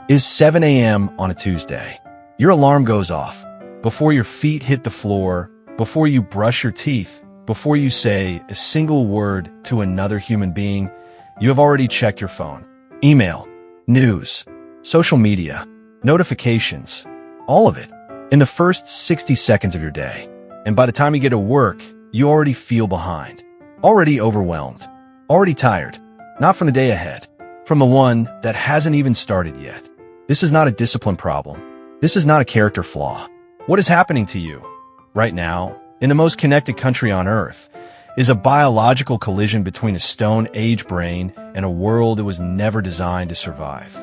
Is 7 a.m. on a Tuesday. Your alarm goes off. Before your feet hit the floor, before you brush your teeth, before you say a single word to another human being, you have already checked your phone. Email, news, social media, notifications, all of it, in the first 60 seconds of your day. And by the time you get to work, you already feel behind, already overwhelmed, already tired, not from the day ahead, from the one that hasn't even started yet. This is not a discipline problem. This is not a character flaw. What is happening to you right now, in the most connected country on Earth, is a biological collision between a Stone Age brain and a world that was never designed to survive.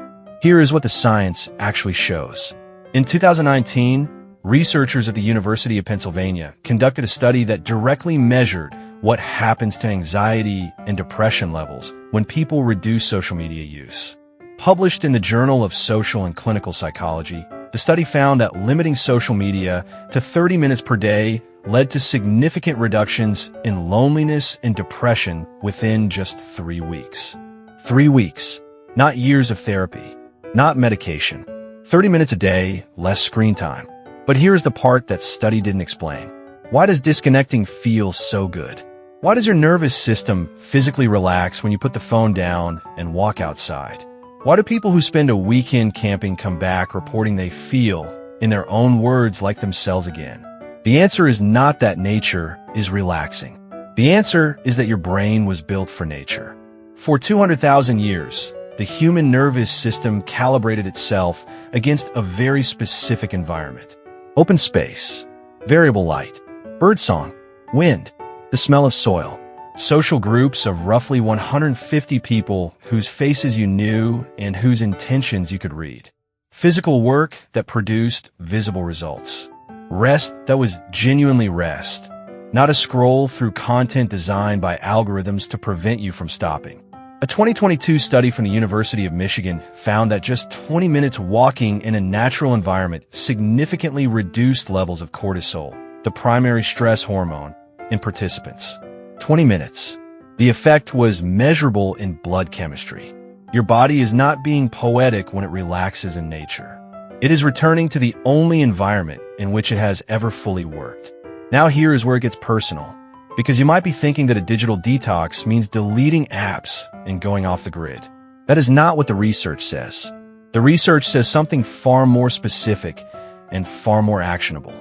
Here is what the science actually shows. In 2019, researchers at the University of Pennsylvania conducted a study that directly measured what happens to anxiety and depression levels when people reduce social media use. Published in the Journal of Social and Clinical Psychology, the study found that limiting social media to 30 minutes per day led to significant reductions in loneliness and depression within just 3 weeks. 3 weeks, not years of therapy, not medication. 30 minutes a day, less screen time. But here's the part that study didn't explain. Why does disconnecting feel so good? Why does your nervous system physically relax when you put the phone down and walk outside? Why do people who spend a weekend camping come back reporting they feel, in their own words, like themselves again? The answer is not that nature is relaxing. The answer is that your brain was built for nature. For 200,000 years, the human nervous system calibrated itself against a very specific environment. Open space, variable light, birdsong, wind, the smell of soil. Social groups of roughly 150 people whose faces you knew and whose intentions you could read. Physical work that produced visible results. Rest that was genuinely rest, not a scroll through content designed by algorithms to prevent you from stopping. A 2022 study from the University of Michigan found that just 20 minutes walking in a natural environment significantly reduced levels of cortisol, the primary stress hormone, in participants. 20 minutes. The effect was measurable in blood chemistry. Your body is not being poetic when it relaxes in nature. It is returning to the only environment in which it has ever fully worked. Now here is where it gets personal, because you might be thinking that a digital detox means deleting apps and going off the grid. That is not what the research says. The research says something far more specific and far more actionable.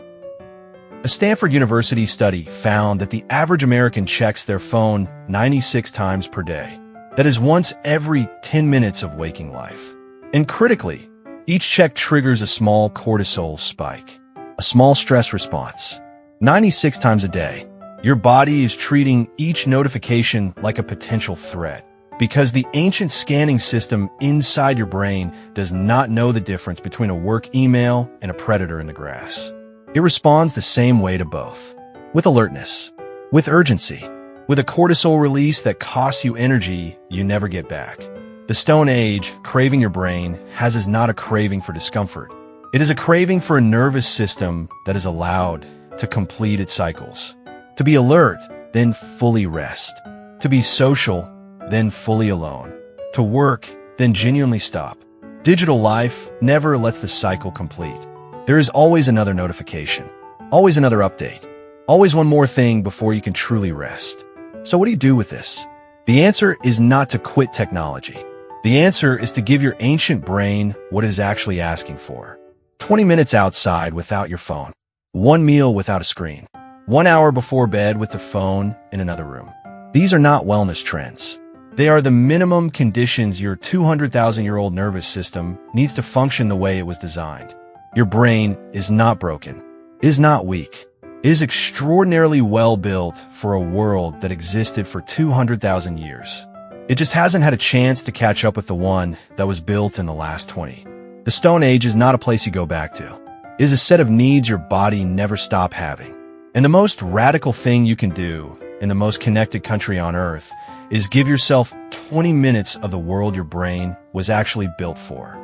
A Stanford University study found that the average American checks their phone 96 times per day. That is once every 10 minutes of waking life. And critically, each check triggers a small cortisol spike, a small stress response. 96 times a day, your body is treating each notification like a potential threat, because the ancient scanning system inside your brain does not know the difference between a work email and a predator in the grass. It responds the same way to both, with alertness, with urgency, with a cortisol release that costs you energy you never get back. The Stone Age craving your brain is not a craving for discomfort. It is a craving for a nervous system that is allowed to complete its cycles. To be alert, then fully rest. To be social, then fully alone. To work, then genuinely stop. Digital life never lets the cycle complete. There is always another notification, always another update, always one more thing before you can truly rest. So what do you do with this? The answer is not to quit technology. The answer is to give your ancient brain what it is actually asking for. 20 minutes outside without your phone. 1 meal without a screen. 1 hour before bed with the phone in another room. These are not wellness trends. They are the minimum conditions your 200,000-year-old nervous system needs to function the way it was designed. Your brain is not broken, is not weak, is extraordinarily well built for a world that existed for 200,000 years. It just hasn't had a chance to catch up with the one that was built in the last 20. The Stone Age is not a place you go back to. It is a set of needs your body never stopped having. And the most radical thing you can do in the most connected country on Earth is give yourself 20 minutes of the world your brain was actually built for.